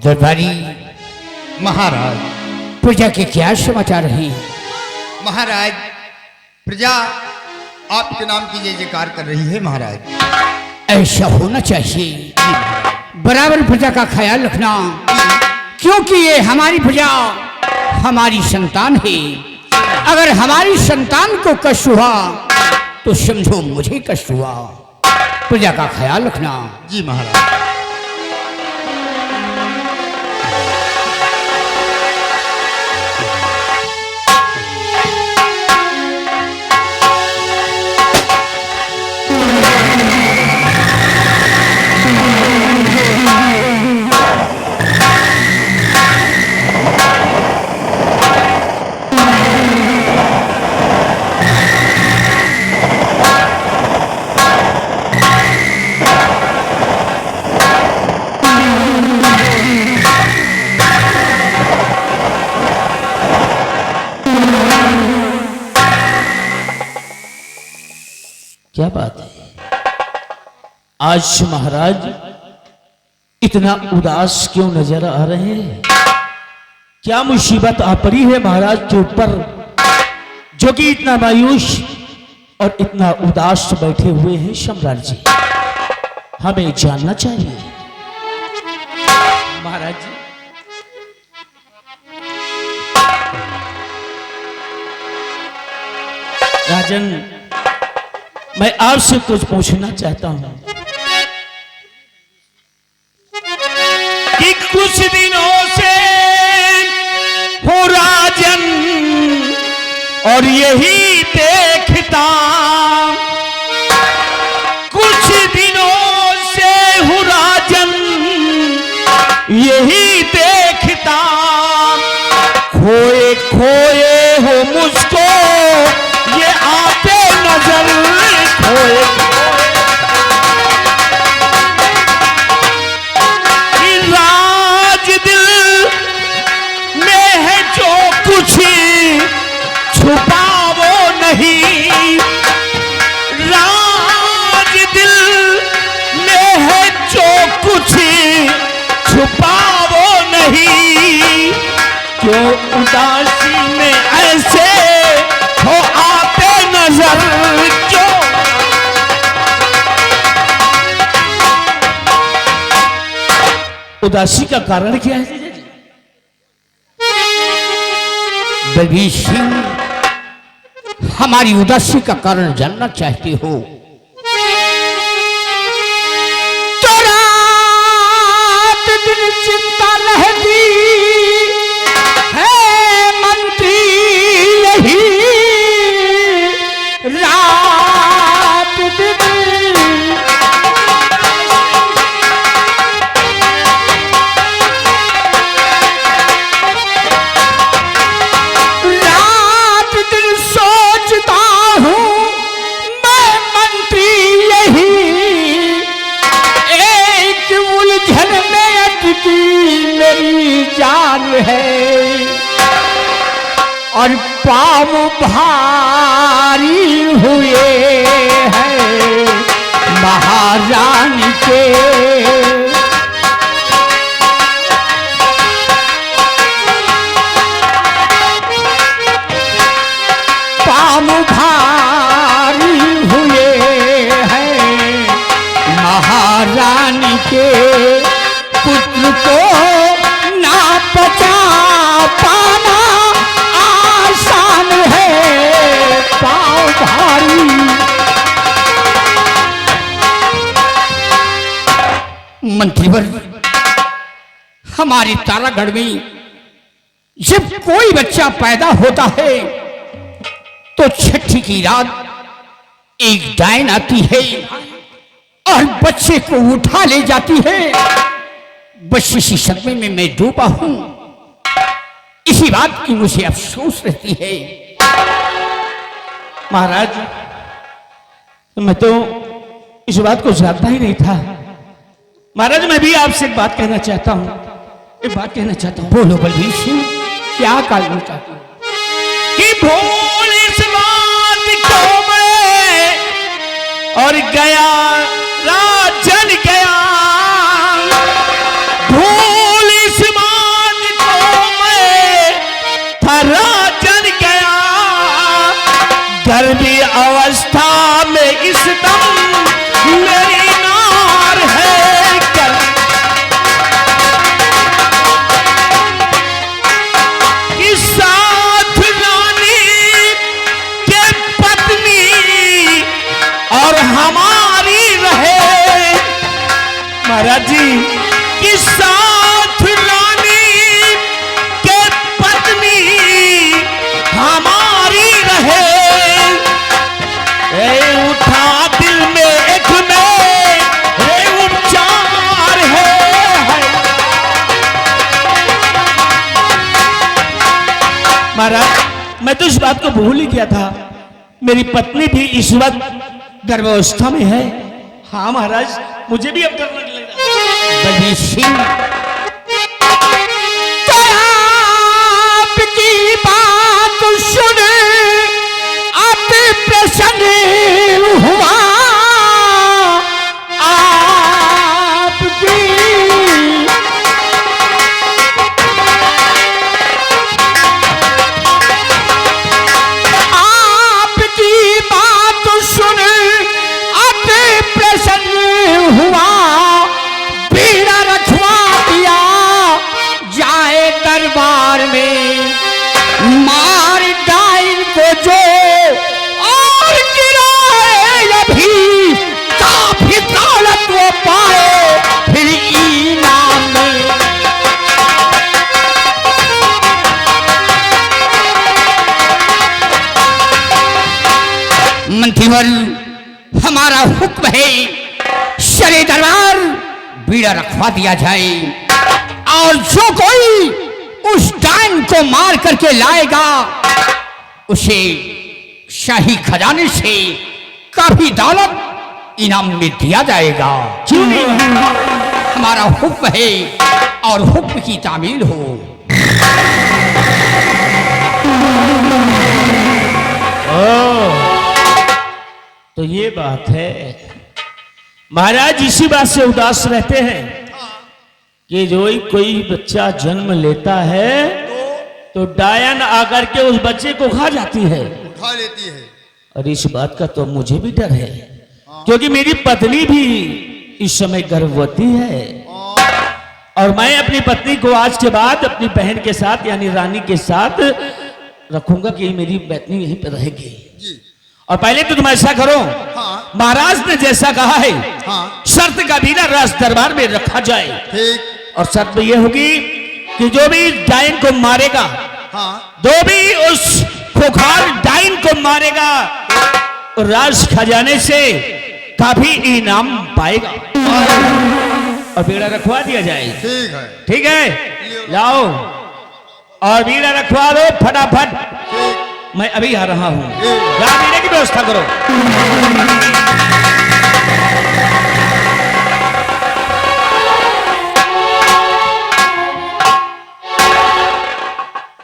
दरबारी महाराज। प्रजा के क्या समाचार हैं? महाराज, प्रजा आपके नाम की जय जयकार कर रही है महाराज। ऐसा होना चाहिए, बराबर प्रजा का ख्याल रखना, क्योंकि ये हमारी प्रजा हमारी संतान है। अगर हमारी संतान को कष्ट हुआ तो समझो मुझे कष्ट हुआ। प्रजा का ख्याल रखना। जी महाराज। क्या बात है, आज महाराज इतना उदास क्यों नजर आ रहे हैं? क्या मुसीबत आ पड़ी है महाराज के ऊपर जो कि इतना मायूस और इतना उदास बैठे हुए हैं? सम्राट जी, हमें जानना चाहिए। महाराज जी, राजन, मैं आपसे कुछ पूछना चाहता हूं कि कुछ दिनों से हो राजन और यही देखता, कुछ दिनों से हो राजन यही देखता, खोए खोए हो मुझको ये आते नजर, खोए राज दिल में है जो कुछ छुपाओ नहीं, राज दिल में है जो कुछ छुपाओ नहीं, क्यों उदासी में ऐसे हो आते नजर, क्यों उदासी का कारण क्या है? बलबीर सिंह, हमारी उदासी का कारण जानना चाहते हो तो रात दिन चिंता रहती है मंत्री, यही रात दिन जान है और पाँव भारी हुए हैं महारानी के, पाँव भारी हुए हैं महारानी के, पुत्र को बचा पाना आसान है पाँव भारी। मंत्रीवर, हमारे तारागढ़ में जब कोई बच्चा पैदा होता है तो छठी की रात एक डायन आती है और बच्चे को उठा ले जाती है। बस इसी सदमे में मैं डूबा हूं, इसी बात की मुझे अफसोस रहती है। महाराज, मैं तो इस बात को जानता ही नहीं था। महाराज, मैं भी आपसे एक बात कहना चाहता हूं, एक बात कहना चाहता हूं। बोलो बलबीर सिंह, क्या कहना चाहते हो? कि भूल इस बात को मैं और गया राजन गया, भूल इस महाराज मैं तो इस बात को भूल ही गया था, मेरी पत्नी भी इस वक्त गर्भावस्था में है। हाँ महाराज, मुझे भी अब डर लगने लगा। बलबीर सिंह, तो आपकी बात सुन अति प्रसन्न हुआ। आपकी बात सुन अति प्रसन्न हुआ। बीड़ा रखवा दिया जाए दरबार में, मार डाइन को जो और गिराए अभी, काफी दौलत वो पाए फिर इनाम में। मंत्रीवर, हमारा हुक्म है, शरे दरबार बीड़ा रखवा दिया जाए, और जो कोई उस डाइन को मार करके लाएगा उसे शाही खजाने से काफी दौलत इनाम में दिया जाएगा। क्यों नहीं? हमारा हुक्म है और हुक्म की तामील हो। तो ये बात है महाराज, इसी बात से उदास रहते हैं कि जो ही कोई बच्चा जन्म लेता है तो डायन आकर के उस बच्चे को खा जाती है, उठा लेती है। और इस बात का तो मुझे भी डर है, क्योंकि मेरी पत्नी भी इस समय गर्भवती है, और मैं अपनी पत्नी को आज के बाद अपनी बहन के साथ यानी रानी के साथ रखूंगा कि मेरी पत्नी यहीं पर रहेगी। जी और पहले तो तुम ऐसा करो, हाँ। महाराज ने जैसा कहा है, हाँ। शर्त का बीड़ा राज दरबार में रखा जाए, ठीक। और शर्त ये होगी कि जो भी डाइन को मारेगा, हाँ। जो भी उस खुखार डाइन को मारेगा, राज खजाने से काफी इनाम पाएगा, और बीड़ा रखवा दिया जाए। ठीक है। ठीक है, लाओ और बीड़ा रखवा दो फटाफट। मैं अभी आ रहा हूं, बीड़े की व्यवस्था करो।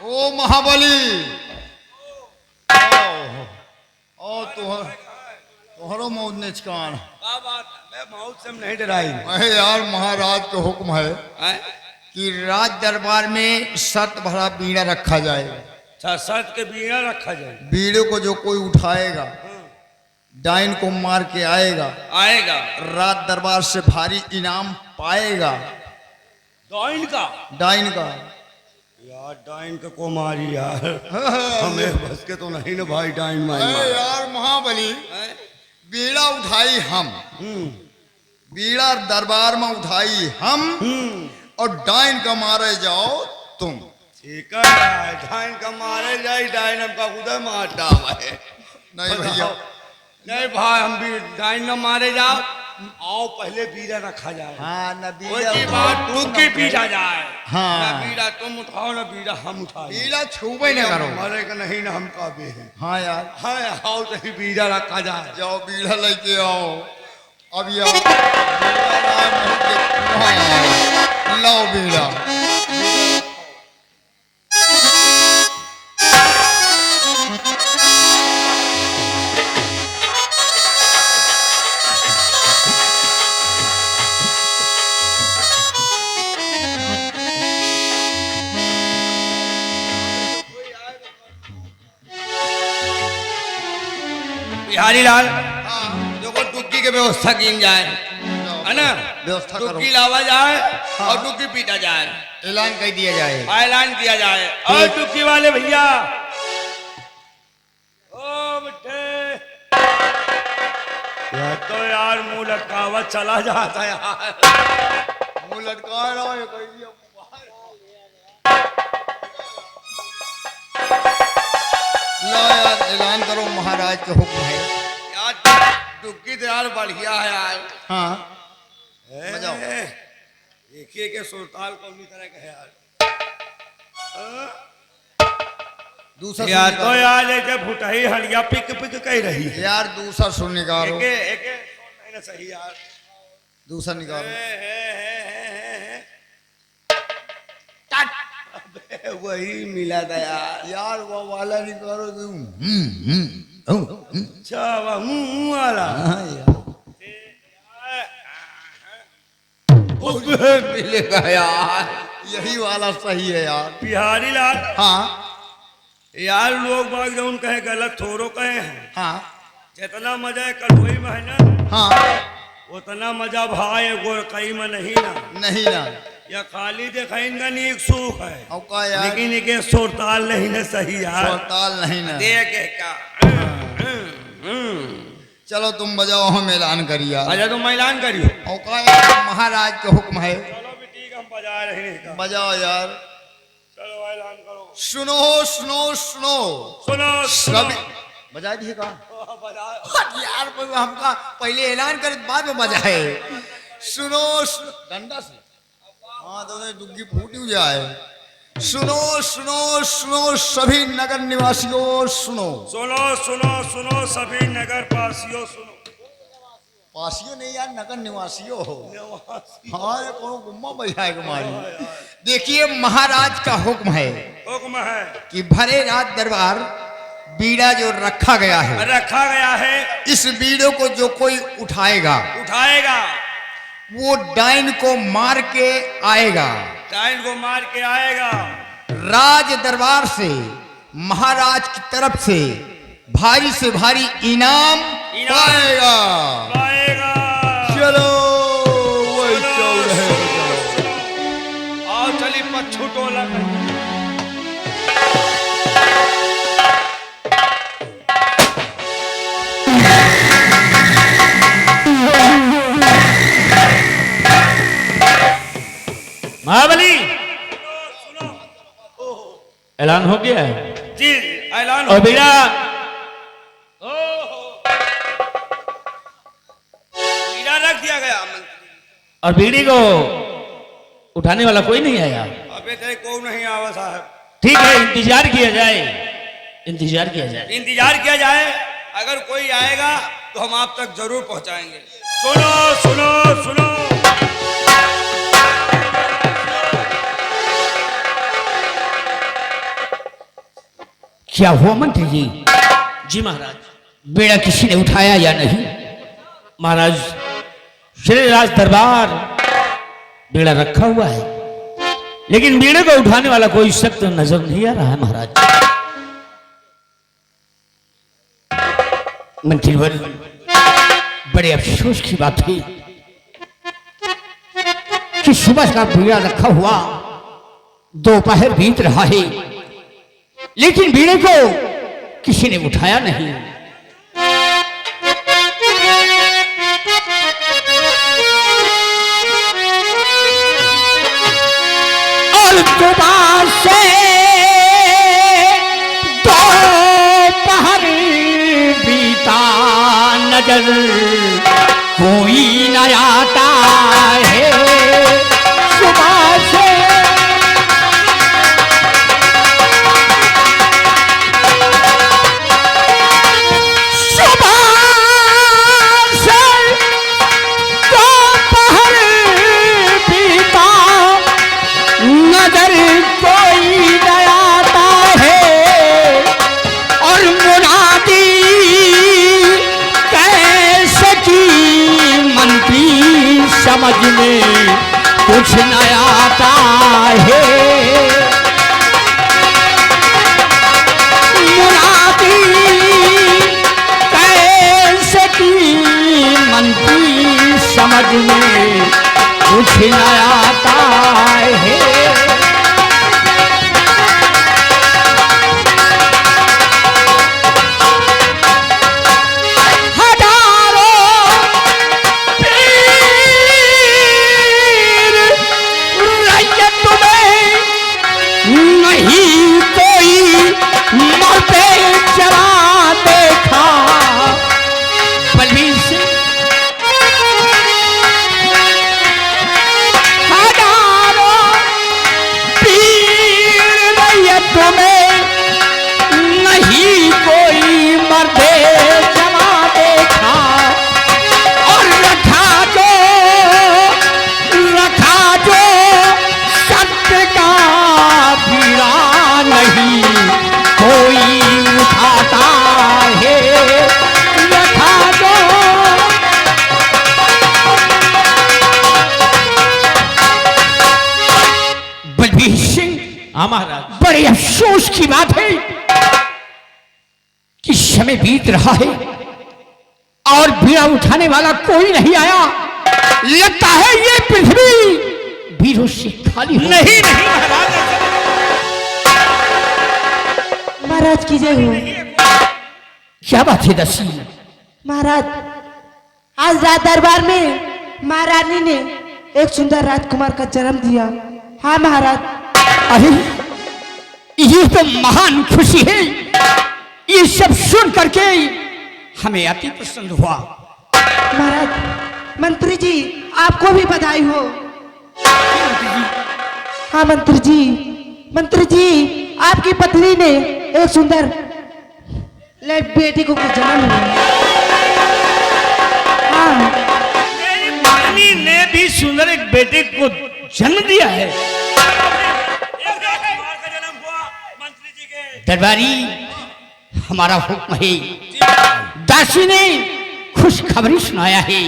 ओ महाबली, ओ तुहरो मौत ने चिकान। मैं मौत से नहीं डराई। अरे यार, महाराज का हुक्म है कि राज दरबार में शर्त भरा बीड़ा रखा जाए। शर्त के बीड़ा रखा जाए। बीड़े को जो कोई उठाएगा, डाइन को मार के आएगा, राज दरबार से भारी इनाम पाएगा। डाइन का? डाइन का यार, डाइन का को मारी यार, हमें बस के तो नहीं ना भाई, डाइन मारी। अरे यार महाबली, बीड़ा उठाई हम, बीड़ा दरबार में उठाई हम, और डाइन का मारे जाओ तुम। ठीक है, डाइन का मारे जाए, डाइन हमका उधर मार डाले। नहीं भैया, नहीं भाई, हम भी डाइन न मारे जाओ, आओ पहले बीड़ा रखा जाए। हाँ, न टुक्की पीछा जाए। हाँ। न बीड़ा तुम उठाओ, न बीड़ा हम उठाओ। बीड़ा छूबे न करो। मरे का नहीं ना हम का भी है। हाँ यार, हाँ, आओ तो बीड़ा रखा जाए। जाओ बीड़ा लेके आओ। अब यार लाओ बीड़ा। बिहारी लाल, जो को टुक्की के व्यवस्था की जाए, है ना? व्यवस्था करो। टुक्की लावा जाए और टुक्की पीटा जाए, ऐलान कर दिया जाए। ऐलान किया जाए। और टुक्की वाले भैया, ओ मिठे, यह तो यार मुंह लटकावा चला जाता है यार। मुंह लटका रहा है कोई। लो यार, ऐलान करो, महाराज का हुक्म है। यार टुक्की तो यार बढ़िया है यार। हाँ, बजाओ। देखिए के सुरताल कौन तरह का है यार। दूसरा या सुन तो निकालो। यार लेके फुटाई हड़िया पिक पिक कह रही है। यार दूसरा सुन निकालो। एके नहीं ना सही यार। दूसरा निकालो। अबे वही मिला था यार। यार वो वाला निकालो तुम। अच्छा वह मुंह वाला। हाँ यार मिलेगा यार। यही वाला सही है यार। बिहारी लाल हाँ यार लोग बाग जौन कहे गलत थोड़ो कहे हैं। हाँ जितना मजा है कल वही में है ना हाँ उतना मजा भाई गोर कई में नहीं ना। नहीं ना। या खाली देखेंगे नहीं एक सुख है और का यार लेकिन एक सुरताल नहीं ना सही यार। सुरताल नहीं ना। देख का चलो तुम बजाओ हम ऐलान करिए यार। अच्छा तुम ऐलान करियो। और का यार महाराज का हुक्म है। चलो भी ठीक हम बजा रहे हैं। बजाओ यार। चलो ऐलान करो। सुनो सुनो सुनो सुनो सभी बजा दिए का बजाओ। यार हमका पहले ऐलान करे बाद में बजाए। सुनो डंडा से हाँ तो दुग्गी फूट ही जाए। सुनो सुनो सुनो सभी नगर निवासियों सुनो। सुनो सुनो सुनो सभी नगर पासियों सुनो। पासियों नहीं यार नगर निवासियों हो। हाँ ये कौन गुम्मा बजाएगा मारी। देखिए महाराज का हुक्म है हुक्म है कि भरे रात दरबार बीड़ा जो रखा गया है रखा गया है इस बीड़े को जो कोई उठाएगा उठाएगा वो डाइन को मार के आएगा। टाइम को मार के आएगा। राज दरबार से महाराज की तरफ से भारी से भारी इनाम पाएगा। पाएगा। चलो वही चलो, चल रहे हैं, चलो। आओ चली पच्छू टोला कर। महाबली ऐलान हो गया है जी ऐलान और बीड़ा बीड़ा रख दिया गया मंत्री। और बीड़ी को उठाने वाला कोई नहीं आया। अबे तेरे को नहीं आवा साहब। ठीक है इंतजार किया जाए। इंतजार किया जाए। इंतजार किया जाए अगर कोई आएगा तो हम आप तक जरूर पहुंचाएंगे। सुनो सुनो सुनो क्या हुआ मंत्री जी? जी महाराज। बेड़ा किसी ने उठाया या नहीं? महाराज श्री राज दरबार बेड़ा रखा हुआ है लेकिन बेड़े को उठाने वाला कोई शख्स नजर नहीं आ रहा है महाराज। मंत्रीवर बड़े अफसोस की बात है कि सुबह का बीड़ा रखा हुआ दोपहर बीत रहा है लेकिन बीड़े को किसी ने उठाया नहीं। और दोबार से दोपहर बीता नजर कोई न आता है। सुबह से नजर कोई न आता है और मुनादी कैसे की मंत्री समझ में कुछ न आता है। मुनादी कैसे की मंत्री समझ में कुछ न आता है। नहीं कोई मरते चला देखा बलबीर सिंह। हजारों पीर रैयत में महाराज। बड़े अफसोस की बात है कि समय बीत रहा है और बीड़ा उठाने वाला कोई नहीं आया। लगता है ये पृथ्वी वीरों से खाली हो। नहीं नहीं महाराज, महाराज की जय हो। क्या बात है दसी? महाराज, आज रात दरबार में महारानी ने एक सुंदर राजकुमार का जन्म दिया। हाँ महाराज। अरे ये तो महान खुशी है। ये सब सुन करके हमें अति प्रसन्न हुआ। महाराज, मंत्री जी आपको भी बधाई हो। हाँ मंत्री जी आपकी पत्नी ने एक सुंदर बेटी को जन्म दिया। हाँ मेरी पत्नी ने भी सुंदर एक बेटे को जन्म दिया है। दरबारी, हमारा हुक्म है, दासी ने खुशखबरी सुनाया है।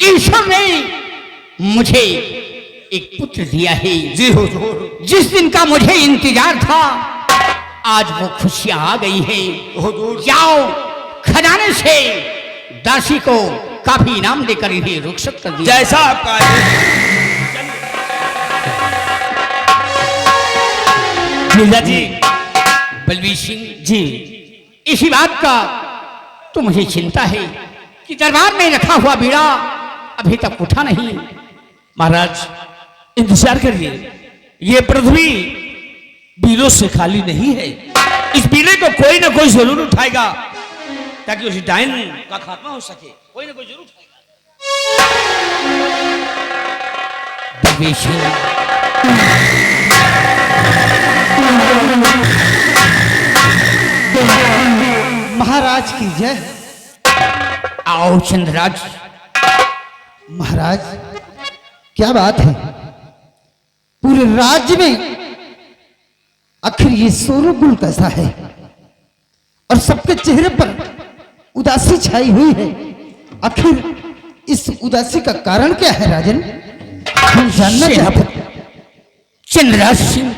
ईश्वर ने मुझे एक पुत्र दिया है। जी हुजूर। जिस दिन का मुझे इंतजार था, आज वो खुशियां आ गई है। हुजूर। जाओ खजाने से दासी को काफी इनाम देकर इन्हें रुखसत कर दिया। जैसा आपका लीला जी। बलवीर सिंह जी, इसी बात का तो मुझे चिंता है कि दरबार में रखा हुआ बीड़ा अभी तक उठा नहीं। महाराज इंतजार करिए, ये पृथ्वी बीड़ों से खाली नहीं है। इस बीड़े को कोई ना कोई जरूर उठाएगा ताकि उस डायन का खात्मा हो सके। कोई ना कोई जरूर उठाएगा। बलवीर सिंह, महाराज की जय। आओ चंद्रराज। महाराज क्या बात है, पूरे राज्य में आखिर ये शोरगुल कैसा है और सबके चेहरे पर उदासी छाई हुई है। आखिर इस उदासी का कारण क्या है राजन, हम जानना चाहते हैं। चंद्रराज सिंह,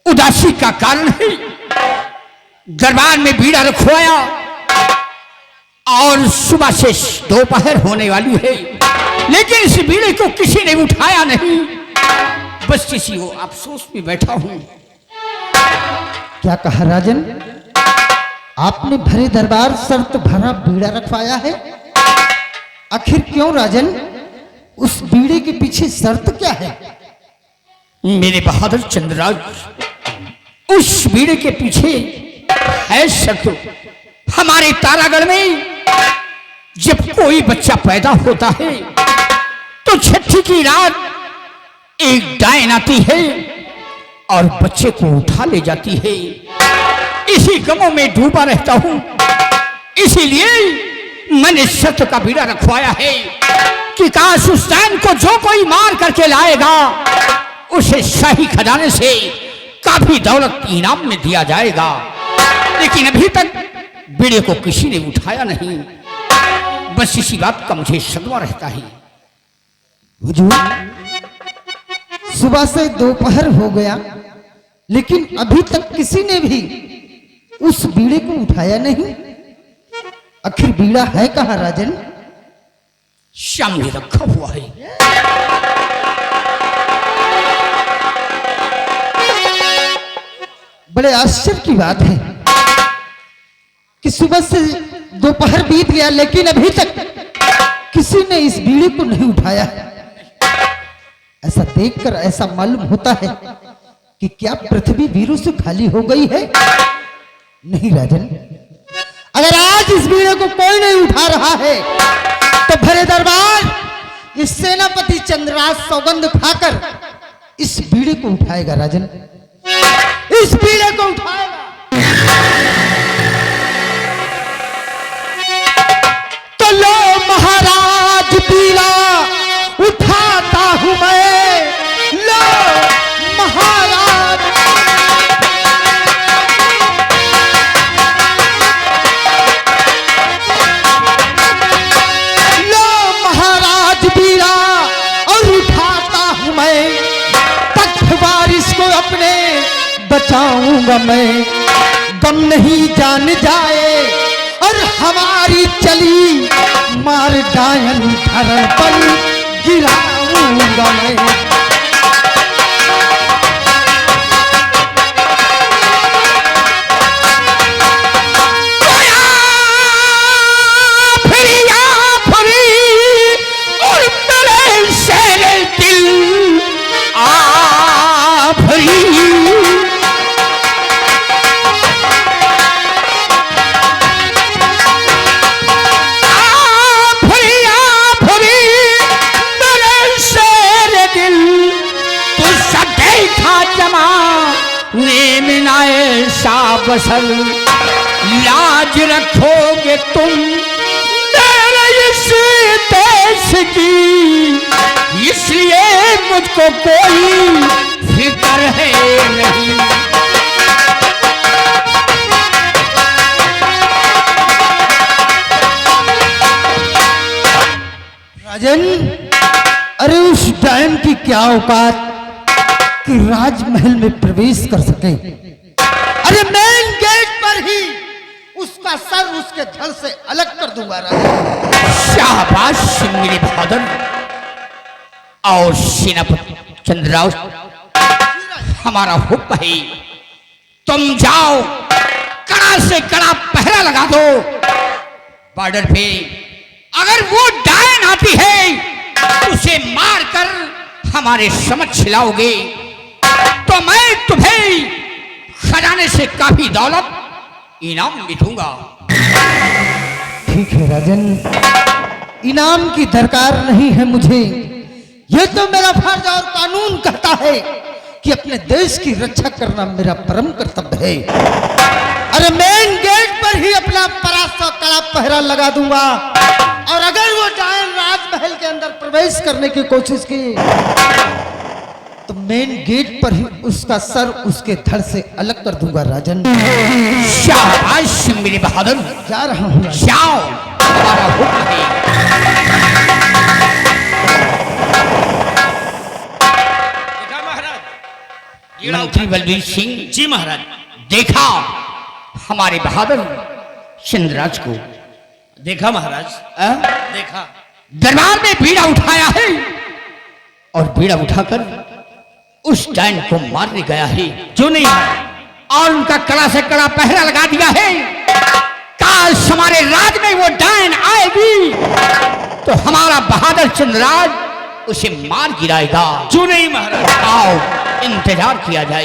उदासी का कारण है दरबार में बीड़ा रखवाया और सुबह से दोपहर होने वाली है, लेकिन इस बीड़े को किसी ने उठाया नहीं। बस किसी को अफसोस में बैठा हूं। क्या कहा राजन, आपने भरे दरबार शर्त भरा बीड़ा रखवाया है? आखिर क्यों राजन, उस बीड़े के पीछे शर्त क्या है? मेरे बहादुर चंद्रराज, उस बीड़े के पीछे है शत्रु। हमारे तारागढ़ में जब कोई बच्चा पैदा होता है तो छठी की रात एक डायन आती है और बच्चे को उठा ले जाती है। इसी गमों में डूबा रहता हूं, इसीलिए मैंने सत्य का बीड़ा रखवाया है कि काश उस डायन को जो कोई मार करके लाएगा उसे शाही खजाने से काफी दौलत इनाम में दिया जाएगा। लेकिन अभी तक बीड़े को किसी ने उठाया नहीं। बस इसी बात का मुझे सदमा रहता है। हुजूर, सुबह से दोपहर हो गया लेकिन अभी तक किसी ने भी उस बीड़े को उठाया नहीं। आखिर बीड़ा है कहाँ राजन? सामने रखा हुआ है। बड़े आश्चर्य की बात है कि सुबह से दोपहर बीत गया लेकिन अभी तक किसी ने इस बीड़े को नहीं उठाया। ऐसा देखकर ऐसा मालूम होता है कि क्या पृथ्वी वीरों से खाली हो गई है? नहीं राजन, अगर आज इस बीड़े को कोई नहीं उठा रहा है तो भरे दरबार इस सेनापति चंद्रराज सौगंध खाकर इस बीड़े को उठाएगा राजन, इस बीड़े को उठाएगा। तो लो महाराज बीड़ा उठाता हूं मैं, लो महाराज। लो महाराज बीड़ा और उठाता हूं मैं, तख्तवा बचाऊंगा मैं, गम नहीं जान जाए और हमारी चली मार डायन धरन पर गिराऊंगा मैं। बसल लाज रखोगे तुम मेरे इस देश की, इसलिए मुझको कोई फिक्र है नहीं। राजन, अरे उस डायन की क्या औकात कि राजमहल में प्रवेश कर सके। अरे मेन गेट पर ही उसका सर उसके धड़ से अलग कर दूंगा। शाबाश मेरे बहादुर और सेनापति चंद्रराव, हमारा हुक्म है, तुम जाओ कड़ा से कड़ा पहरा लगा दो बॉर्डर पे। अगर वो डायन आती है उसे मारकर हमारे समक्ष लाओगे तो मैं तुम्हें खजाने से काफी दौलत इनाम भी दूंगा। ठीक है राजन, इनाम की दरकार नहीं है मुझे। यह तो मेरा फर्ज और कानून कहता है कि अपने देश की रक्षा करना मेरा परम कर्तव्य है। अरे मेन गेट पर ही अपना परास्ता कड़ा पहरा लगा दूंगा, और अगर वो डायन राजमहल के अंदर प्रवेश करने की कोशिश की तो मेन गेट पर ही उसका सर उसके धड़ से अलग कर दूंगा। राजन, शाबाश मेरे बहादुर, जा रहा हूं। जाओ, हमारा हुक्म है। देखा महाराज, मंत्री बलबीर सिंह जी महाराज, देखा हमारे बहादुर चंद्रराज को? देखा महाराज, देखा। दरबार में बीड़ा उठाया है और बीड़ा उठाकर उस डायन को मारने गया है। जो नहीं और उनका कड़ा से कड़ा पहरा लगा दिया है। काश हमारे राज में वो डायन आएगी तो हमारा बहादुर चंद्रराज उसे मार गिराएगा। जो नहीं महाराज, आओ इंतजार किया जाए।